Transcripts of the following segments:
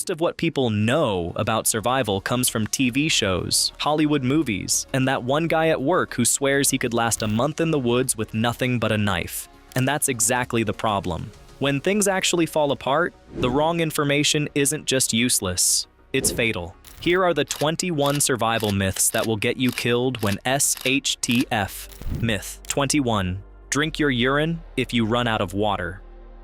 Most of what people know about survival comes from TV shows, Hollywood movies, and that one guy at work who swears he could last a month in the woods with nothing but a knife. And that's exactly the problem. When things actually fall apart, the wrong information isn't just useless, it's fatal. Here are the 21 survival myths that will get you killed when SHTF. Myth 21. Drink your urine if you run out of water.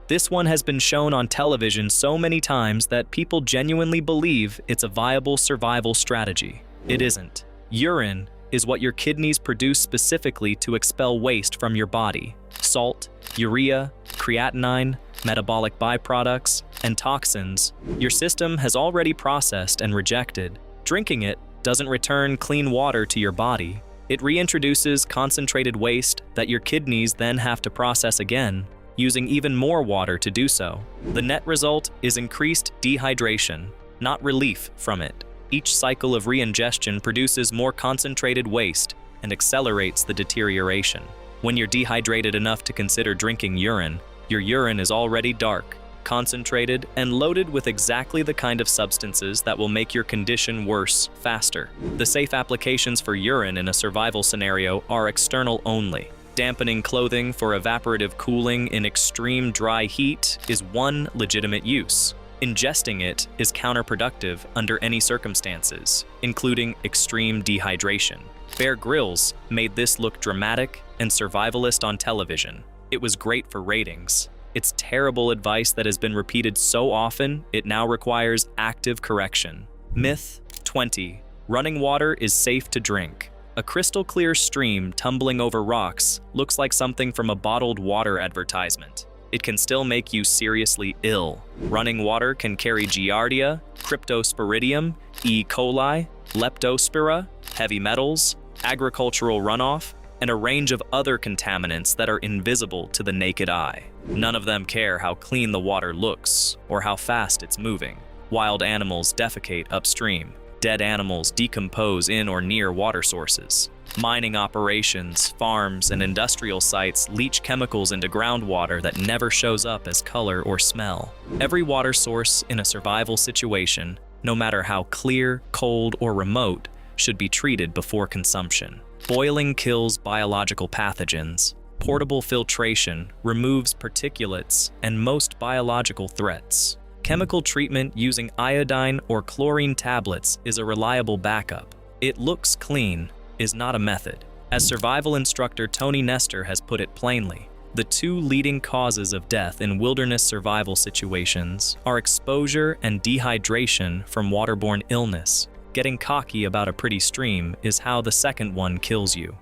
This one has been shown on television so many times that people genuinely believe it's a viable survival strategy. It isn't. Urine is what your kidneys produce specifically to expel waste from your body. Salt, urea, creatinine, metabolic byproducts, and toxins your system has already processed and rejected. Drinking it doesn't return clean water to your body. It reintroduces concentrated waste that your kidneys then have to process again, using even more water to do so. The net result is increased dehydration, not relief from it. Each cycle of reingestion produces more concentrated waste and accelerates the deterioration. When you're dehydrated enough to consider drinking urine, your urine is already dark, concentrated, and loaded with exactly the kind of substances that will make your condition worse faster. The safe applications for urine in a survival scenario are external only. Dampening clothing for evaporative cooling in extreme dry heat is one legitimate use. Ingesting it is counterproductive under any circumstances, including extreme dehydration. Bear Grylls made this look dramatic and survivalist on television. It was great for ratings. It's terrible advice that has been repeated so often, it now requires active correction. Myth 20. Running water is safe to drink. A crystal-clear stream tumbling over rocks looks like something from a bottled water advertisement. It can still make you seriously ill. Running water can carry Giardia, Cryptosporidium, E. coli, Leptospira, heavy metals, agricultural runoff, and a range of other contaminants that are invisible to the naked eye. None of them care how clean the water looks or how fast it's moving. Wild animals defecate upstream. Dead animals decompose in or near water sources. Mining operations, farms, and industrial sites leach chemicals into groundwater that never shows up as color or smell. Every water source in a survival situation, no matter how clear, cold, or remote, should be treated before consumption. Boiling kills biological pathogens. Portable filtration removes particulates and most biological threats. Chemical treatment using iodine or chlorine tablets is a reliable backup. It looks clean is not a method. As survival instructor Tony Nestor has put it plainly, the two leading causes of death in wilderness survival situations are exposure and dehydration from waterborne illness. Getting cocky about a pretty stream is how the second one kills you.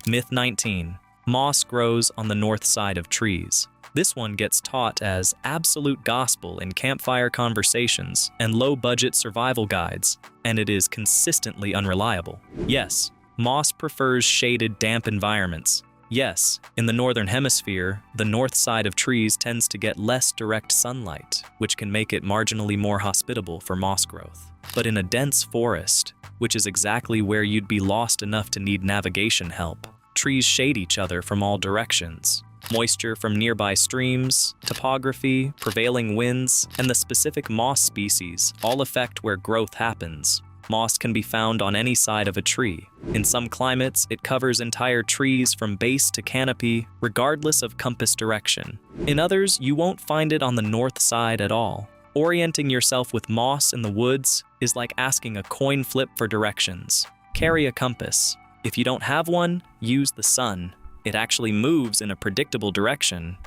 Myth 19. Moss grows on the north side of trees. This one gets taught as absolute gospel in campfire conversations and low-budget survival guides, and it is consistently unreliable. Yes, moss prefers shaded, damp environments. Yes, in the northern hemisphere, the north side of trees tends to get less direct sunlight, which can make it marginally more hospitable for moss growth. But in a dense forest, which is exactly where you'd be lost enough to need navigation help, trees shade each other from all directions. Moisture from nearby streams, topography, prevailing winds, and the specific moss species all affect where growth happens. Moss can be found on any side of a tree. In some climates, it covers entire trees from base to canopy, regardless of compass direction. In others, you won't find it on the north side at all. Orienting yourself with moss in the woods is like asking a coin flip for directions. Carry a compass. If you don't have one, use the sun. It actually moves in a predictable direction.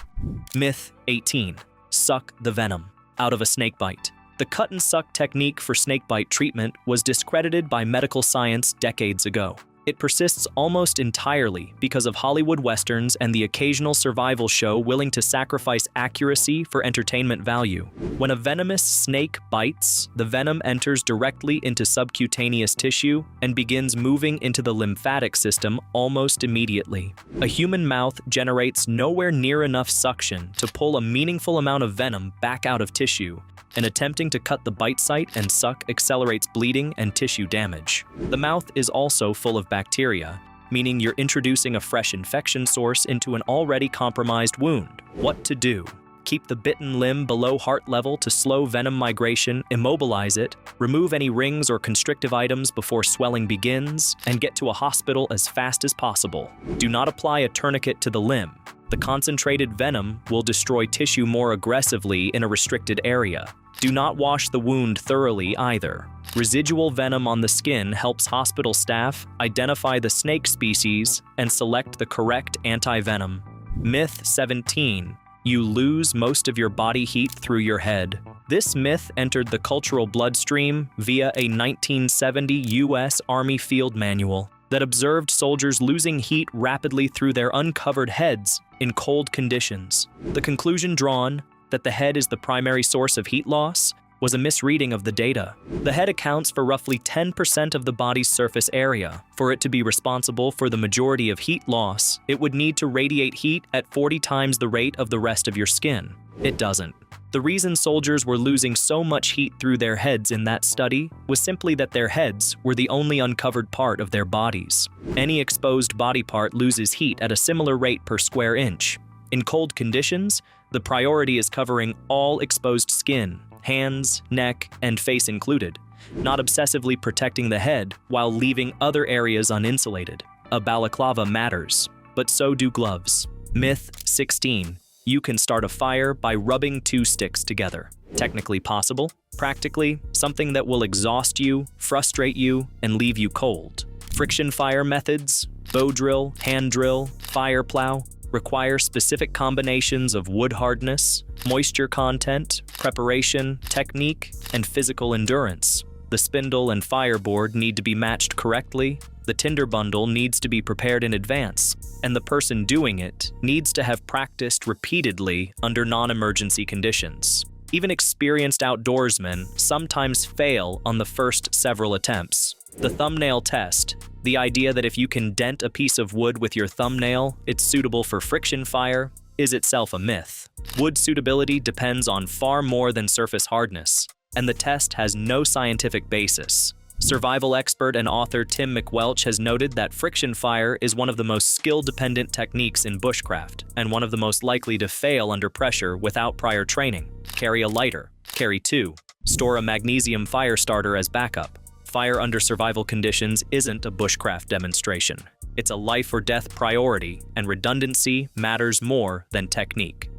Myth 18. Suck the venom out of a snakebite. The cut-and-suck technique for snakebite treatment was discredited by medical science decades ago. It persists almost entirely because of Hollywood westerns and the occasional survival show willing to sacrifice accuracy for entertainment value. When a venomous snake bites, the venom enters directly into subcutaneous tissue and begins moving into the lymphatic system almost immediately. A human mouth generates nowhere near enough suction to pull a meaningful amount of venom back out of tissue, and attempting to cut the bite site and suck accelerates bleeding and tissue damage. The mouth is also full of bacteria, meaning you're introducing a fresh infection source into an already compromised wound. What to do? Keep the bitten limb below heart level to slow venom migration, immobilize it, remove any rings or constrictive items before swelling begins, and get to a hospital as fast as possible. Do not apply a tourniquet to the limb. The concentrated venom will destroy tissue more aggressively in a restricted area. Do not wash the wound thoroughly either. Residual venom on the skin helps hospital staff identify the snake species and select the correct anti-venom. Myth 17. You lose most of your body heat through your head. This myth entered the cultural bloodstream via a 1970 U.S. Army field manual that observed soldiers losing heat rapidly through their uncovered heads in cold conditions. The conclusion drawn, that the head is the primary source of heat loss, was a misreading of the data. The head accounts for roughly 10% of the body's surface area. For it to be responsible for the majority of heat loss, it would need to radiate heat at 40 times the rate of the rest of your skin. It doesn't. The reason soldiers were losing so much heat through their heads in that study was simply that their heads were the only uncovered part of their bodies. Any exposed body part loses heat at a similar rate per square inch. In cold conditions, the priority is covering all exposed skin, hands, neck, and face included, not obsessively protecting the head while leaving other areas uninsulated. A balaclava matters, but so do gloves. Myth 16. You can start a fire by rubbing two sticks together. Technically possible, practically something that will exhaust you, frustrate you, and leave you cold. Friction fire methods, bow drill, hand drill, fire plow, require specific combinations of wood hardness, moisture content, preparation, technique, and physical endurance. The spindle and fireboard need to be matched correctly, the tinder bundle needs to be prepared in advance, and the person doing it needs to have practiced repeatedly under non-emergency conditions. Even experienced outdoorsmen sometimes fail on the first several attempts. The thumbnail test, the idea that if you can dent a piece of wood with your thumbnail, it's suitable for friction fire, is itself a myth. Wood suitability depends on far more than surface hardness, and the test has no scientific basis. Survival expert and author Tim McWelch has noted that friction fire is one of the most skill-dependent techniques in bushcraft, and one of the most likely to fail under pressure without prior training. Carry a lighter. Carry two. Store a magnesium fire starter as backup. Fire under survival conditions isn't a bushcraft demonstration. It's a life or death priority, and redundancy matters more than technique.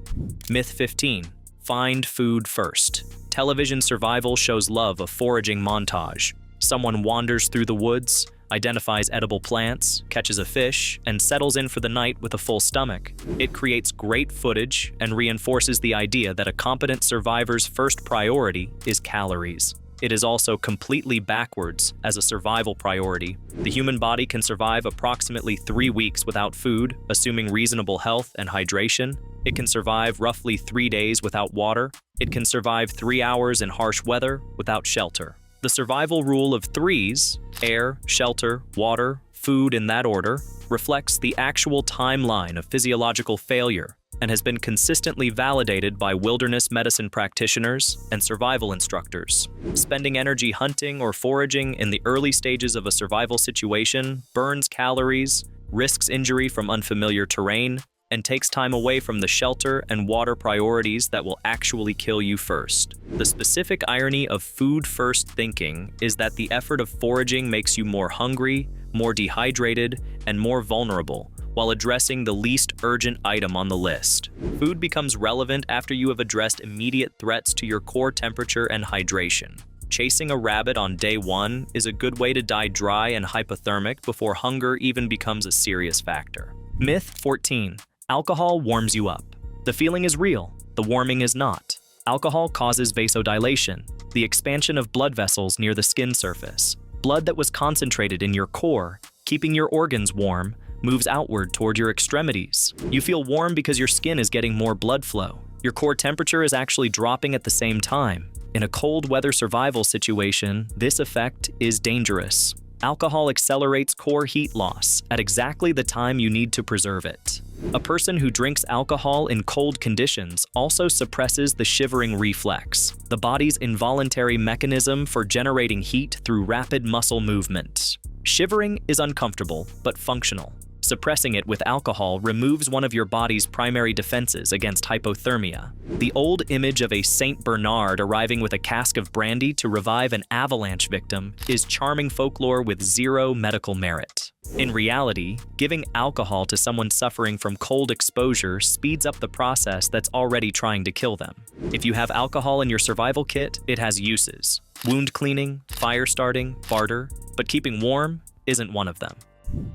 Myth 15. Find food first. Television survival shows love a foraging montage. Someone wanders through the woods, identifies edible plants, catches a fish, and settles in for the night with a full stomach. It creates great footage and reinforces the idea that a competent survivor's first priority is calories. It is also completely backwards as a survival priority. The human body can survive approximately 3 weeks without food, assuming reasonable health and hydration. It can survive roughly 3 days without water. It can survive 3 hours in harsh weather without shelter. The survival rule of threes, air, shelter, water, food in that order, reflects the actual timeline of physiological failure and has been consistently validated by wilderness medicine practitioners and survival instructors. Spending energy hunting or foraging in the early stages of a survival situation burns calories, risks injury from unfamiliar terrain, and takes time away from the shelter and water priorities that will actually kill you first. The specific irony of food-first thinking is that the effort of foraging makes you more hungry, more dehydrated, and more vulnerable, while addressing the least urgent item on the list. Food becomes relevant after you have addressed immediate threats to your core temperature and hydration. Chasing a rabbit on day 1 is a good way to die dry and hypothermic before hunger even becomes a serious factor. Myth 14. Alcohol warms you up. The feeling is real, the warming is not. Alcohol causes vasodilation, the expansion of blood vessels near the skin surface. Blood that was concentrated in your core, keeping your organs warm, moves outward toward your extremities. You feel warm because your skin is getting more blood flow. Your core temperature is actually dropping at the same time. In a cold weather survival situation, this effect is dangerous. Alcohol accelerates core heat loss at exactly the time you need to preserve it. A person who drinks alcohol in cold conditions also suppresses the shivering reflex, the body's involuntary mechanism for generating heat through rapid muscle movement. Shivering is uncomfortable, but functional. Suppressing it with alcohol removes one of your body's primary defenses against hypothermia. The old image of a Saint Bernard arriving with a cask of brandy to revive an avalanche victim is charming folklore with zero medical merit. In reality, giving alcohol to someone suffering from cold exposure speeds up the process that's already trying to kill them. If you have alcohol in your survival kit, it has uses: wound cleaning, fire starting, barter, but keeping warm isn't one of them.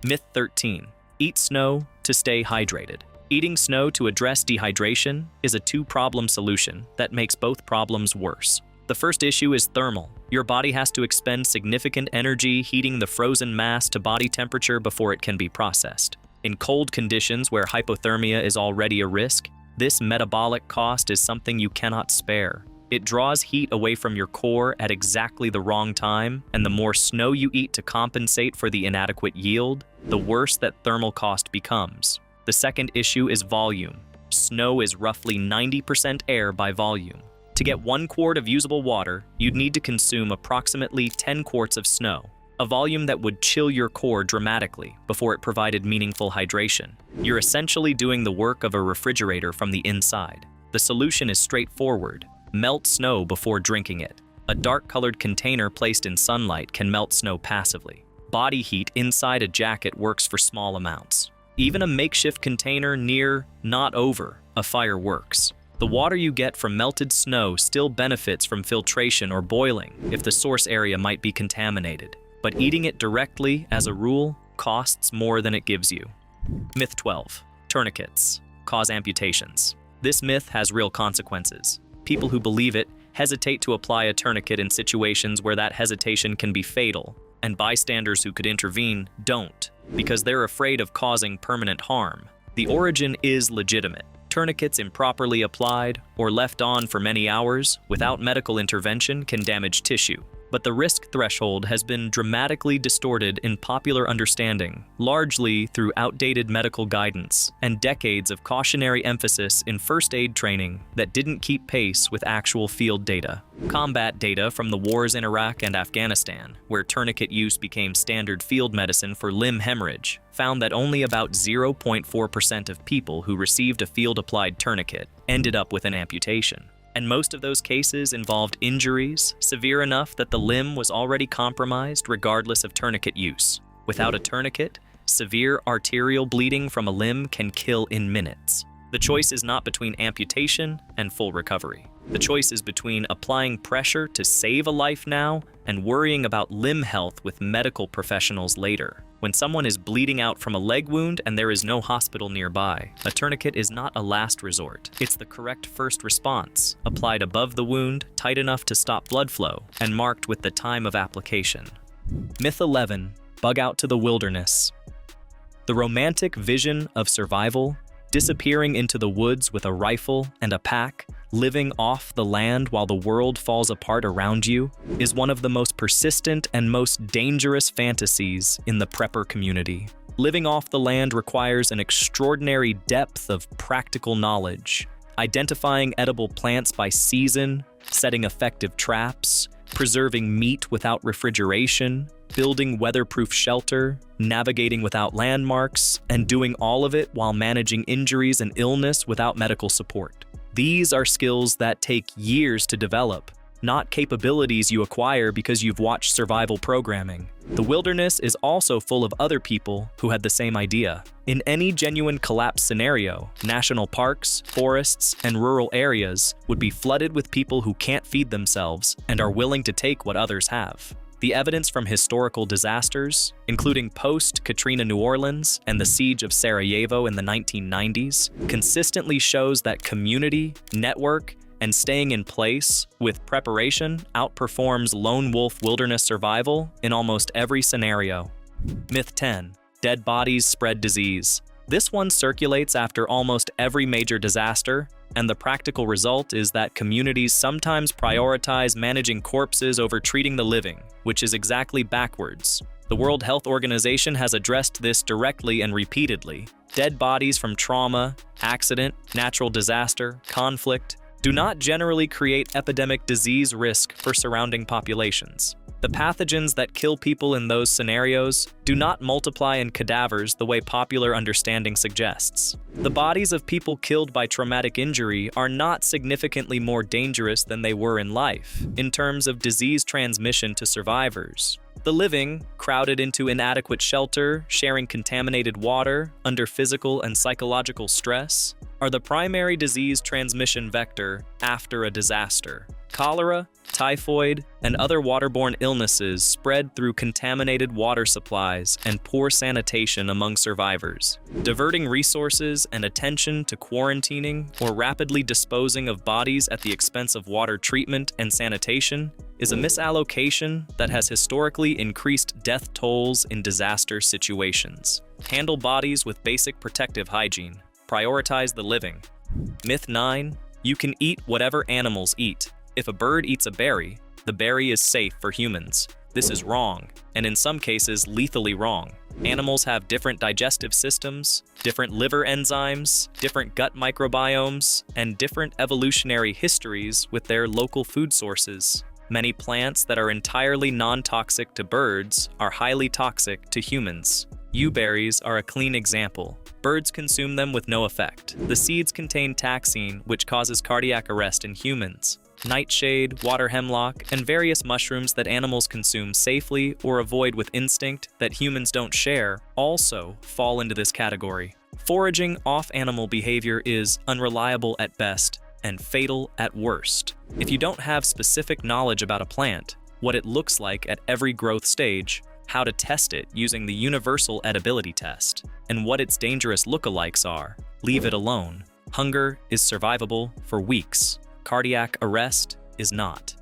Myth 13. Eat snow to stay hydrated. Eating snow to address dehydration is a two-problem solution that makes both problems worse. The first issue is thermal. Your body has to expend significant energy heating the frozen mass to body temperature before it can be processed. In cold conditions where hypothermia is already a risk, this metabolic cost is something you cannot spare. It draws heat away from your core at exactly the wrong time, and the more snow you eat to compensate for the inadequate yield, the worse that thermal cost becomes. The second issue is volume. Snow is roughly 90% air by volume. To get 1 quart of usable water, you'd need to consume approximately 10 quarts of snow, a volume that would chill your core dramatically before it provided meaningful hydration. You're essentially doing the work of a refrigerator from the inside. The solution is straightforward. Melt snow before drinking it. A dark-colored container placed in sunlight can melt snow passively. Body heat inside a jacket works for small amounts. Even a makeshift container near, not over, a fire works. The water you get from melted snow still benefits from filtration or boiling if the source area might be contaminated, but eating it directly, as a rule, costs more than it gives you. Myth 12. Tourniquets cause amputations. This myth has real consequences. People who believe it hesitate to apply a tourniquet in situations where that hesitation can be fatal, and bystanders who could intervene don't, because they're afraid of causing permanent harm. The origin is legitimate. Tourniquets improperly applied or left on for many hours without medical intervention can damage tissue. But the risk threshold has been dramatically distorted in popular understanding, largely through outdated medical guidance and decades of cautionary emphasis in first aid training that didn't keep pace with actual field data. Combat data from the wars in Iraq and Afghanistan, where tourniquet use became standard field medicine for limb hemorrhage, found that only about 0.4% of people who received a field-applied tourniquet ended up with an amputation. And most of those cases involved injuries severe enough that the limb was already compromised regardless of tourniquet use. Without a tourniquet, severe arterial bleeding from a limb can kill in minutes. The choice is not between amputation and full recovery. The choice is between applying pressure to save a life now and worrying about limb health with medical professionals later. When someone is bleeding out from a leg wound and there is no hospital nearby, a tourniquet is not a last resort. It's the correct first response, applied above the wound, tight enough to stop blood flow, and marked with the time of application. Myth 11. Bugout to the wilderness. The romantic vision of survival, disappearing into the woods with a rifle and a pack, living off the land while the world falls apart around you, is one of the most persistent and most dangerous fantasies in the prepper community. Living off the land requires an extraordinary depth of practical knowledge, identifying edible plants by season, setting effective traps, preserving meat without refrigeration, building weatherproof shelter, navigating without landmarks, and doing all of it while managing injuries and illness without medical support. These are skills that take years to develop, not capabilities you acquire because you've watched survival programming. The wilderness is also full of other people who had the same idea. In any genuine collapse scenario, national parks, forests, and rural areas would be flooded with people who can't feed themselves and are willing to take what others have. The evidence from historical disasters, including post-Katrina New Orleans and the siege of Sarajevo in the 1990s, consistently shows that community, network, and staying in place with preparation outperforms lone wolf wilderness survival in almost every scenario. Myth 10. Dead bodies spread disease. This one circulates after almost every major disaster, and the practical result is that communities sometimes prioritize managing corpses over treating the living, which is exactly backwards. The World Health Organization has addressed this directly and repeatedly. Dead bodies from trauma, accident, natural disaster, conflict do not generally create epidemic disease risk for surrounding populations. The pathogens that kill people in those scenarios do not multiply in cadavers the way popular understanding suggests. The bodies of people killed by traumatic injury are not significantly more dangerous than they were in life, in terms of disease transmission to survivors. The living, crowded into inadequate shelter, sharing contaminated water, under physical and psychological stress, are the primary disease transmission vector after a disaster. Cholera, typhoid, and other waterborne illnesses spread through contaminated water supplies and poor sanitation among survivors. Diverting resources and attention to quarantining or rapidly disposing of bodies at the expense of water treatment and sanitation is a misallocation that has historically increased death tolls in disaster situations. Handle bodies with basic protective hygiene. Prioritize the living. Myth 9. You can eat whatever animals eat. If a bird eats a berry, the berry is safe for humans. This is wrong, and in some cases, lethally wrong. Animals have different digestive systems, different liver enzymes, different gut microbiomes, and different evolutionary histories with their local food sources. Many plants that are entirely non-toxic to birds are highly toxic to humans. Yew-berries are a clean example. Birds consume them with no effect. The seeds contain taxine, which causes cardiac arrest in humans. Nightshade, water hemlock, and various mushrooms that animals consume safely or avoid with instinct that humans don't share also fall into this category. Foraging off animal behavior is unreliable at best and fatal at worst. If you don't have specific knowledge about a plant, what it looks like at every growth stage, how to test it using the universal edibility test, and what its dangerous lookalikes are, leave it alone. Hunger is survivable for weeks. Cardiac arrest is not.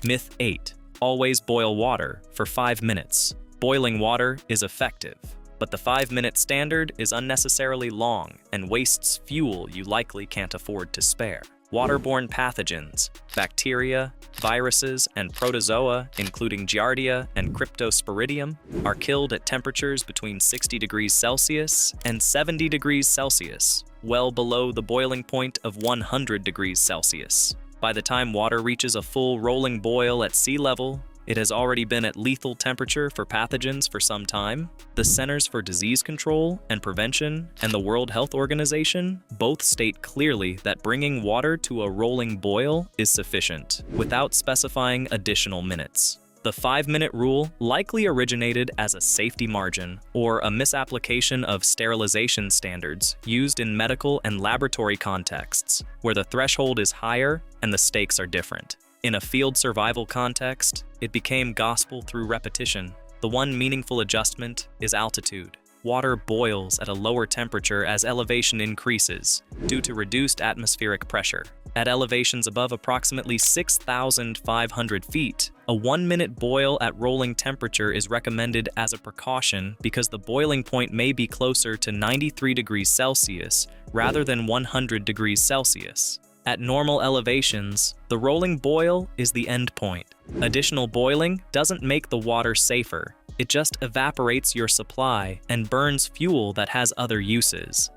Myth 8. Always boil water for 5 minutes. Boiling water is effective, but the 5-minute standard is unnecessarily long and wastes fuel you likely can't afford to spare. Waterborne pathogens, bacteria, viruses, and protozoa, including Giardia and Cryptosporidium, are killed at temperatures between 60 degrees Celsius and 70 degrees Celsius, well below the boiling point of 100 degrees Celsius. By the time water reaches a full rolling boil at sea level, it has already been at lethal temperature for pathogens for some time. The Centers for Disease Control and Prevention and the World Health Organization both state clearly that bringing water to a rolling boil is sufficient, without specifying additional minutes. The 5-minute rule likely originated as a safety margin or a misapplication of sterilization standards used in medical and laboratory contexts, where the threshold is higher and the stakes are different. In a field survival context, it became gospel through repetition. The one meaningful adjustment is altitude. Water boils at a lower temperature as elevation increases, due to reduced atmospheric pressure. At elevations above approximately 6,500 feet, a 1-minute boil at rolling temperature is recommended as a precaution because the boiling point may be closer to 93 degrees Celsius rather than 100 degrees Celsius. At normal elevations, the rolling boil is the end point. Additional boiling doesn't make the water safer. It just evaporates your supply and burns fuel that has other uses.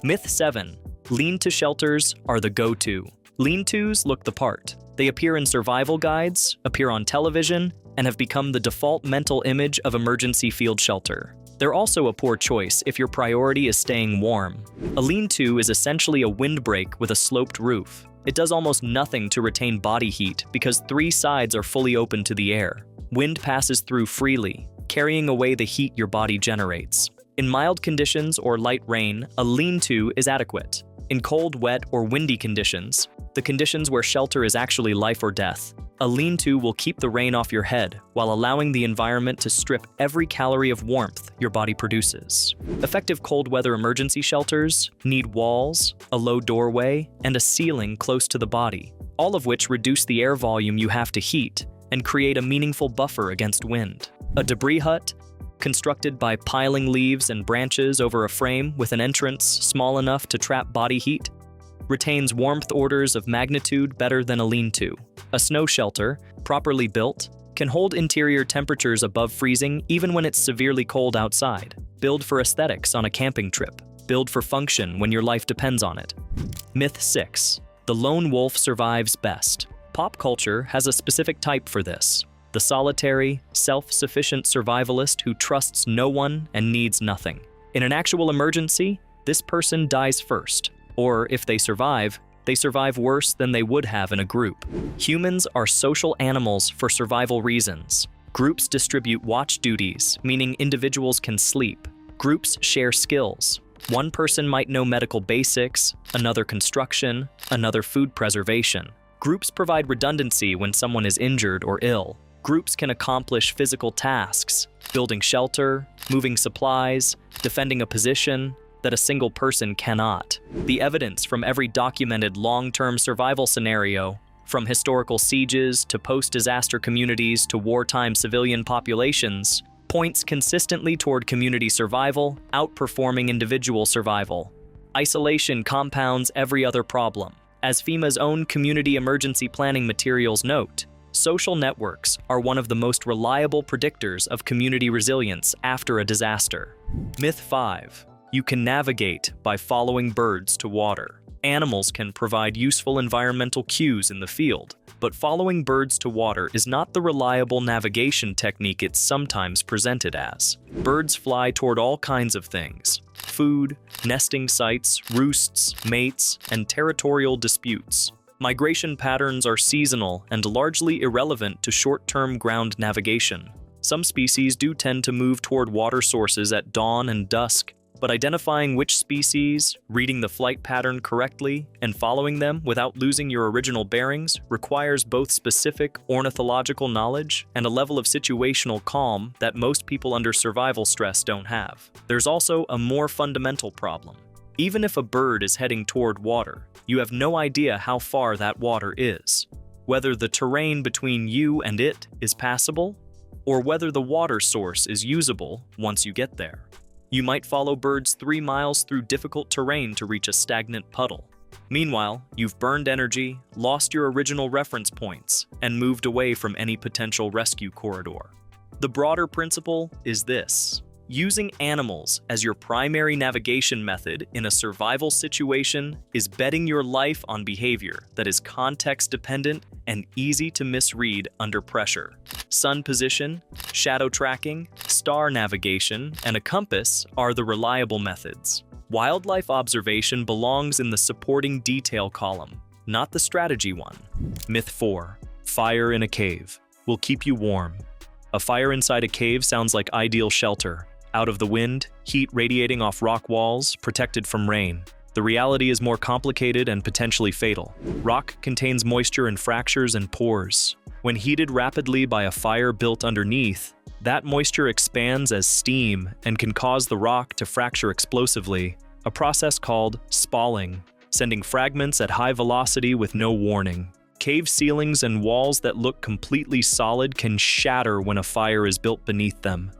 Myth 7. Lean-to shelters are the go-to. Lean-tos look the part. They appear in survival guides, appear on television, and have become the default mental image of emergency field shelter. They're also a poor choice if your priority is staying warm. A lean-to is essentially a windbreak with a sloped roof. It does almost nothing to retain body heat because 3 sides are fully open to the air. Wind passes through freely, carrying away the heat your body generates. In mild conditions or light rain, a lean-to is adequate. In cold, wet, or windy conditions, the conditions where shelter is actually life or death, a lean-to will keep the rain off your head while allowing the environment to strip every calorie of warmth your body produces. Effective cold weather emergency shelters need walls, a low doorway, and a ceiling close to the body, all of which reduce the air volume you have to heat and create a meaningful buffer against wind. A debris hut, constructed by piling leaves and branches over a frame with an entrance small enough to trap body heat, retains warmth orders of magnitude better than a lean-to. A snow shelter, properly built, can hold interior temperatures above freezing even when it's severely cold outside. Build for aesthetics on a camping trip. Build for function when your life depends on it. Myth 6. The lone wolf survives best. Pop culture has a specific type for this. the solitary, self-sufficient survivalist who trusts no one and needs nothing. In an actual emergency, this person dies first, or if they survive worse than they would have in a group. Humans are social animals for survival reasons. Groups distribute watch duties, meaning individuals can sleep. Groups share skills. One person might know medical basics, another construction, another food preservation. Groups provide redundancy when someone is injured or ill. Groups can accomplish physical tasks, building shelter, moving supplies, defending a position that a single person cannot. The evidence from every documented long-term survival scenario, from historical sieges to post-disaster communities to wartime civilian populations, points consistently toward community survival outperforming individual survival. Isolation compounds every other problem. As FEMA's own community emergency planning materials note, social networks are one of the most reliable predictors of community resilience after a disaster. Myth 5. You can navigate by following birds to water. Animals can provide useful environmental cues in the field, but following birds to water is not the reliable navigation technique it's sometimes presented as. Birds fly toward all kinds of things: food, nesting sites, roosts, mates, and territorial disputes. Migration patterns are seasonal and largely irrelevant to short-term ground navigation. Some species do tend to move toward water sources at dawn and dusk, but identifying which species, reading the flight pattern correctly, and following them without losing your original bearings requires both specific ornithological knowledge and a level of situational calm that most people under survival stress don't have. There's also a more fundamental problem. Even if a bird is heading toward water, you have no idea how far that water is, whether the terrain between you and it is passable, or whether the water source is usable once you get there. You might follow birds 3 miles through difficult terrain to reach a stagnant puddle. Meanwhile, you've burned energy, lost your original reference points, and moved away from any potential rescue corridor. The broader principle is this: using animals as your primary navigation method in a survival situation is betting your life on behavior that is context-dependent and easy to misread under pressure. Sun position, shadow tracking, star navigation, and a compass are the reliable methods. Wildlife observation belongs in the supporting detail column, not the strategy one. Myth 4. Fire in a cave will keep you warm. A fire inside a cave sounds like ideal shelter. Out of the wind, heat radiating off rock walls, protected from rain. The reality is more complicated and potentially fatal. Rock contains moisture in fractures and pores. When heated rapidly by a fire built underneath, that moisture expands as steam and can cause the rock to fracture explosively, a process called spalling, sending fragments at high velocity with no warning. Cave ceilings and walls that look completely solid can shatter when a fire is built beneath them.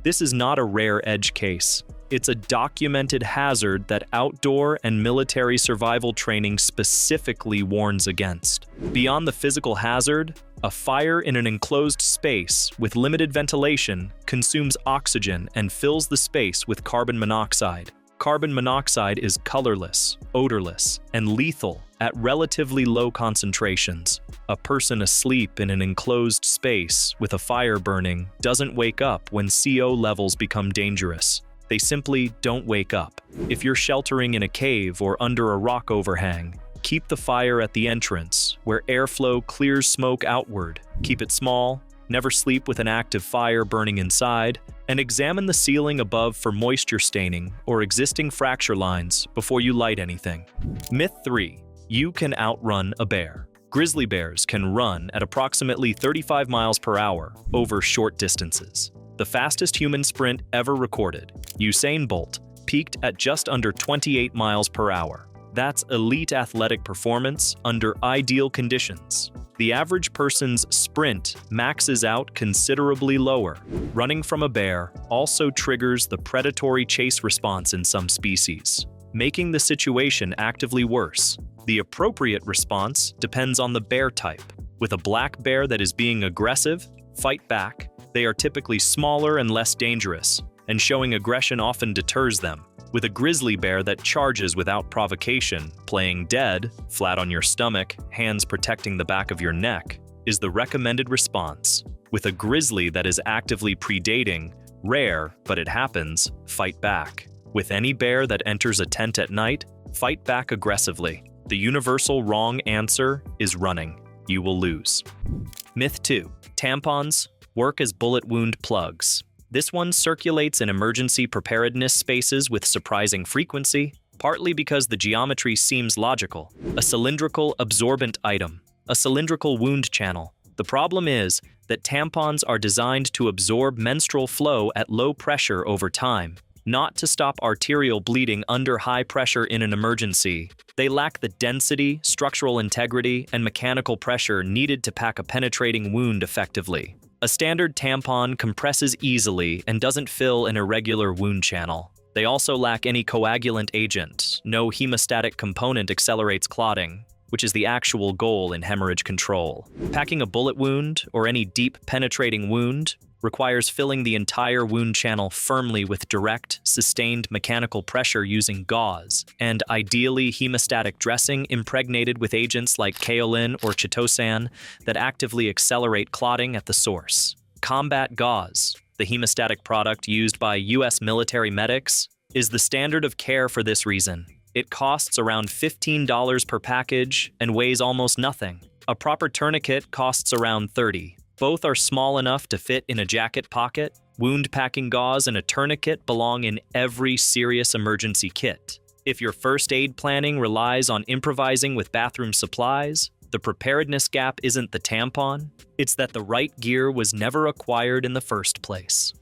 This is not a rare edge case. It's a documented hazard that outdoor and military survival training specifically warns against. Beyond the physical hazard, a fire in an enclosed space with limited ventilation consumes oxygen and fills the space with carbon monoxide. Carbon monoxide is colorless, odorless, and lethal at relatively low concentrations. A person asleep in an enclosed space with a fire burning doesn't wake up when CO levels become dangerous. They simply don't wake up. If you're sheltering in a cave or under a rock overhang, keep the fire at the entrance, where airflow clears smoke outward. Keep it small, never sleep with an active fire burning inside, and examine the ceiling above for moisture staining or existing fracture lines before you light anything. Myth 3. You can outrun a bear. Grizzly bears can run at approximately 35 miles per hour over short distances. The fastest human sprint ever recorded, Usain Bolt, peaked at just under 28 miles per hour. That's elite athletic performance under ideal conditions. The average person's sprint maxes out considerably lower. Running from a bear also triggers the predatory chase response in some species, making the situation actively worse. The appropriate response depends on the bear type. With a black bear that is being aggressive, fight back. They are typically smaller and less dangerous, and showing aggression often deters them. With a grizzly bear that charges without provocation, playing dead, flat on your stomach, hands protecting the back of your neck, is the recommended response. With a grizzly that is actively predating, rare, but it happens, fight back. With any bear that enters a tent at night, fight back aggressively. The universal wrong answer is running. You will lose. Myth 2. Tampons work as bullet wound plugs. This one circulates in emergency preparedness spaces with surprising frequency, partly because the geometry seems logical. A cylindrical absorbent item. A cylindrical wound channel. The problem is that tampons are designed to absorb menstrual flow at low pressure over time, not to stop arterial bleeding under high pressure in an emergency. They lack the density, structural integrity, and mechanical pressure needed to pack a penetrating wound effectively. A standard tampon compresses easily and doesn't fill an irregular wound channel. They also lack any coagulant agent. No hemostatic component accelerates clotting, which is the actual goal in hemorrhage control. Packing a bullet wound, or any deep penetrating wound, requires filling the entire wound channel firmly with direct, sustained mechanical pressure using gauze, and ideally hemostatic dressing impregnated with agents like kaolin or chitosan that actively accelerate clotting at the source. Combat gauze, the hemostatic product used by U.S. military medics, is the standard of care for this reason. It costs around $15 per package and weighs almost nothing. A proper tourniquet costs around $30. Both are small enough to fit in a jacket pocket. Wound packing gauze and a tourniquet belong in every serious emergency kit. If your first aid planning relies on improvising with bathroom supplies, the preparedness gap isn't the tampon, it's that the right gear was never acquired in the first place.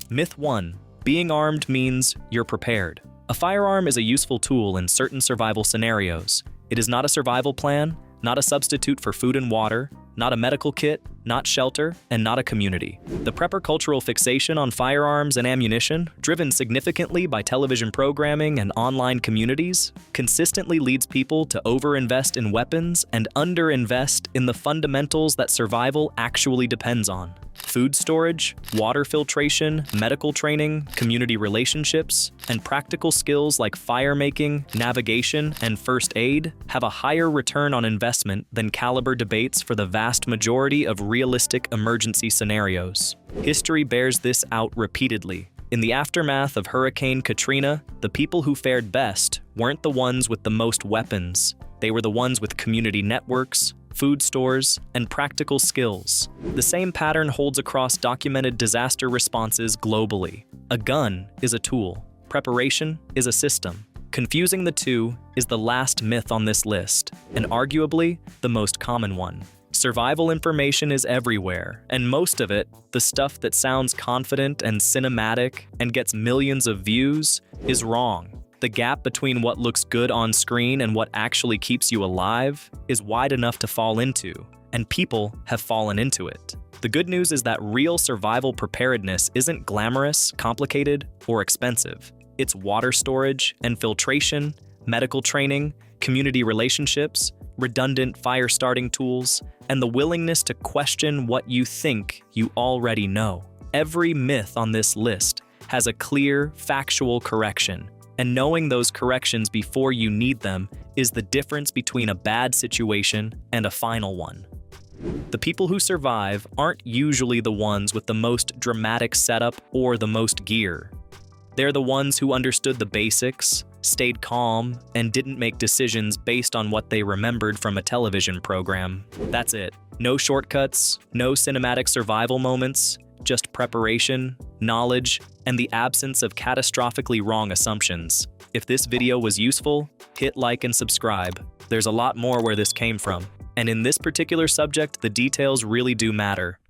Myth 1. Being armed means you're prepared. A firearm is a useful tool in certain survival scenarios. It is not a survival plan, not a substitute for food and water, not a medical kit, not shelter, and not a community. The prepper cultural fixation on firearms and ammunition, driven significantly by television programming and online communities, consistently leads people to overinvest in weapons and underinvest in the fundamentals that survival actually depends on. Food storage, water filtration, medical training, community relationships, and practical skills like fire making, navigation, and first aid have a higher return on investment than caliber debates for the vast majority of realistic emergency scenarios. History bears this out repeatedly. In the aftermath of Hurricane Katrina, the people who fared best weren't the ones with the most weapons. They were the ones with community networks, food stores, and practical skills. The same pattern holds across documented disaster responses globally. A gun is a tool. Preparation is a system. Confusing the two is the last myth on this list, and arguably the most common one. Survival information is everywhere, and most of it, the stuff that sounds confident and cinematic and gets millions of views, is wrong. The gap between what looks good on screen and what actually keeps you alive is wide enough to fall into, and people have fallen into it. The good news is that real survival preparedness isn't glamorous, complicated, or expensive. It's water storage and filtration, medical training, community relationships, redundant fire starting tools, and the willingness to question what you think you already know. Every myth on this list has a clear, factual correction. And knowing those corrections before you need them is the difference between a bad situation and a final one. The people who survive aren't usually the ones with the most dramatic setup or the most gear. They're the ones who understood the basics, stayed calm, and didn't make decisions based on what they remembered from a television program. That's it. No shortcuts, no cinematic survival moments, just preparation, knowledge, and the absence of catastrophically wrong assumptions. If this video was useful, hit like and subscribe. There's a lot more where this came from. And in this particular subject, the details really do matter.